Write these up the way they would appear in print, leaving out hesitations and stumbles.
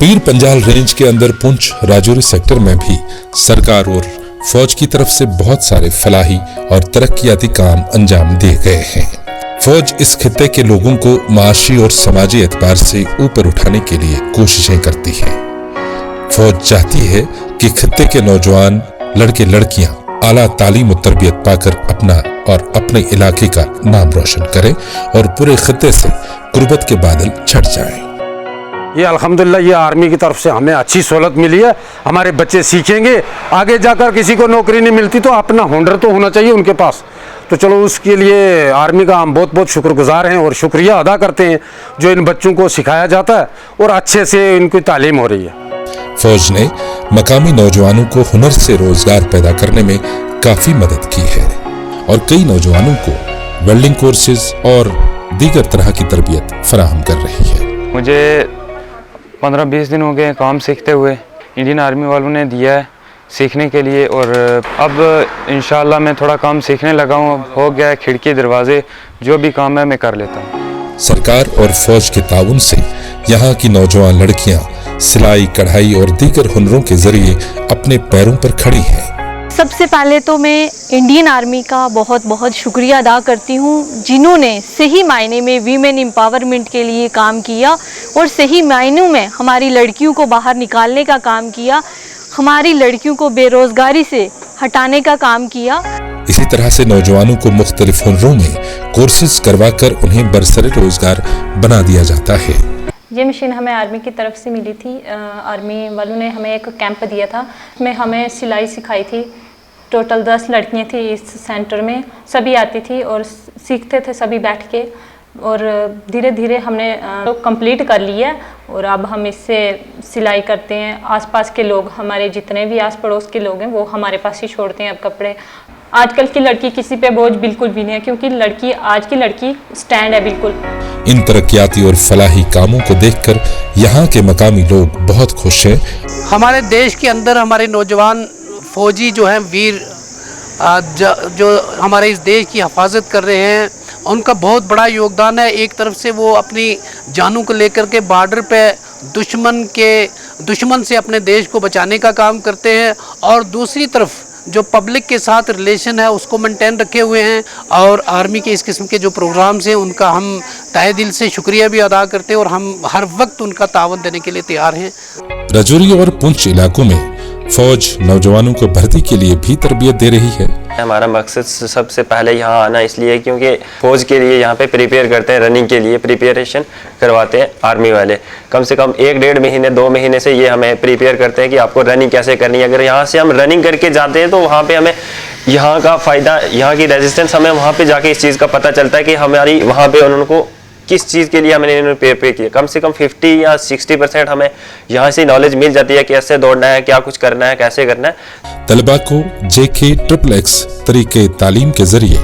Pir Panjal range के अंदर Poonch Rajouri sector में भी सरकार और फौज की तरफ से बहुत सारे फलाही और तरक्याती काम अंजाम दिए गए हैं। फौज इस खित्ते के लोगों को माशी और समाजी एतबार से ऊपर उठाने के लिए कोशिशें करती है। फौज चाहती है कि खित्ते के नौजवान लड़के लड़कियां आला तालीम और तरबियत पाकर अपना और अपने इलाके का नाम रोशन करें और पूरे खित्ते से गुर्बत के बादल छट जाएं। ये अल्हम्दुलिल्लाह ये आर्मी की तरफ से हमें अच्छी सहूलत मिली है। हमारे बच्चे सीखेंगे, आगे जाकर किसी को नौकरी नहीं मिलती तो अपना हुनर तो होना चाहिए उनके पास। तो चलो उसके लिए आर्मी का हम बहुत बहुत शुक्रगुजार हैं और शुक्रिया अदा करते हैं जो इन बच्चों को सिखाया जाता है और अच्छे से इनकी तालीम हो रही है। फौज ने मकामी नौजवानों को हुनर से रोजगार पैदा करने में काफी मदद की है और कई नौजवानों को वेल्डिंग कोर्सेज और दीगर तरह की तरबियत फराहम कर रही है। मुझे 15-20 दिन हो गए काम सीखते हुए, इंडियन आर्मी वालों ने दिया है सीखने के लिए और अब इंशाल्लाह मैं थोड़ा काम सीखने लगा हूँ। हो गया है, खिड़की दरवाजे जो भी काम है मैं कर लेता हूँ। सरकार और फौज के ताउन से यहाँ की नौजवान लड़कियाँ सिलाई, कढ़ाई और दीगर हुनरों के जरिए अपने पैरों पर खड़ी हैं। सबसे पहले तो मैं इंडियन आर्मी का बहुत बहुत शुक्रिया अदा करती हूँ जिन्होंने सही मायने में वीमेन एम्पावरमेंट के लिए काम किया और सही मायनों में हमारी लड़कियों को बाहर निकालने का काम किया, हमारी लड़कियों को बेरोजगारी से हटाने का काम किया। इसी तरह से नौजवानों को मुख्तलिफ हुनरों में कोर्सेज करवाकर उन्हें बरसरे रोजगार बना दिया जाता है। ये मशीन हमें आर्मी की तरफ से मिली थी। आर्मी वालों ने हमें एक कैंप दिया था, उसमें हमें सिलाई सिखाई थी। टोटल 10 लड़कियां थी इस सेंटर में, सभी आती थी और सीखते थे सभी बैठ के और धीरे धीरे हमने तो कंप्लीट कर लिया और अब हम इससे सिलाई करते हैं। आसपास के लोग, हमारे जितने भी आस पड़ोस के लोग हैं वो हमारे पास ही छोड़ते हैं अब कपड़े। आजकल की लड़की किसी पे बोझ बिल्कुल भी नहीं है क्योंकि लड़की, आज की लड़की स्टैंड है बिल्कुल। इन तरक्याती और फलाही कामों को देखकर यहाँ के मकामी लोग बहुत खुश हैं। हमारे देश के अंदर हमारे नौजवान फौजी जो हैं वीर, जो हमारे इस देश की हिफाजत कर रहे हैं, उनका बहुत बड़ा योगदान है। एक तरफ से वो अपनी जानों को लेकर के बॉर्डर पे दुश्मन से अपने देश को बचाने का काम करते हैं और दूसरी तरफ जो पब्लिक के साथ रिलेशन है उसको मेंटेन रखे हुए हैं। और आर्मी के इस किस्म के जो प्रोग्राम्स हैं उनका हम तहे दिल से शुक्रिया भी अदा करते हैं और हम हर वक्त उनका तावन देने के लिए तैयार हैं। राजौरी और पुंछ इलाकों में फौज नौजवानों को भर्ती के लिए भी तरबियत दे रही है। हमारा मकसद सबसे पहले यहाँ आना इसलिए क्योंकि फौज के लिए यहाँ पे प्रिपेयर करते हैं, रनिंग के लिए प्रिपरेशन करवाते हैं आर्मी वाले। कम से कम 1-1.5 महीने 2 महीने से ये हमें प्रिपेयर करते हैं कि आपको रनिंग कैसे करनी है। अगर यहाँ से हम रनिंग करके जाते हैं तो वहाँ पे हमें यहाँ का फ़ायदा, यहाँ की रेजिस्टेंस हमें वहाँ पे जाके इस चीज़ का पता चलता है कि हमारी वहाँ पे उनको किस चीज़ के लिए हमने इन्होंने प्रिपेयर किया। कम से कम 50 या 60% हमें यहाँ से नॉलेज मिल जाती है कि कैसे दौड़ना है, क्या कुछ करना है, कैसे करना है। तलबा को JK XXX तरीके तालीम के जरिए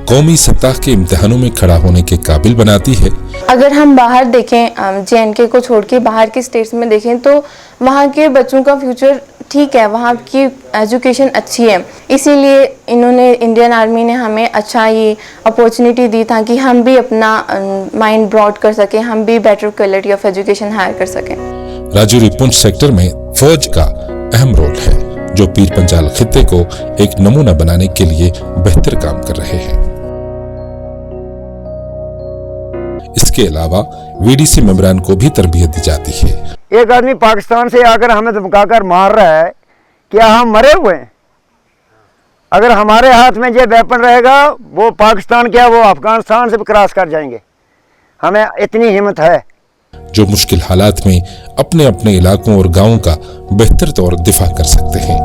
कौमी सतह के इम्तिहानों में खड़ा होने के काबिल बनाती है। अगर हम बाहर देखें, JNK को छोड़ के बाहर के स्टेट्स में देखें तो वहाँ के बच्चों का फ्यूचर ठीक है, वहाँ की एजुकेशन अच्छी है। इसीलिए इन्होंने, इंडियन आर्मी ने हमें अच्छा ये अपॉर्चुनिटी दी ताकि हम भी अपना माइंड ब्रॉड कर सकें, हम भी better quality of education hire कर सकें। राजौरी पुंछ सेक्टर में फौज का अहम रोल है जो पीर पंजाल खित्ते को एक नमूना बनाने के लिए बेहतर काम कर रहे हैं। इसके अलावा VDC मेंबरान को भी तरबियत दी जाती है। एक आदमी पाकिस्तान से आकर हमें धमकाकर मार रहा है, क्या हम मरे हुए हैं? अगर हमारे हाथ में ये वेपन रहेगा वो पाकिस्तान क्या, वो अफगानिस्तान से भी क्रॉस कर जाएंगे। हमें इतनी हिम्मत है। जो मुश्किल हालात में अपने अपने इलाकों और गांवों का बेहतर तौर दिफा कर सकते हैं।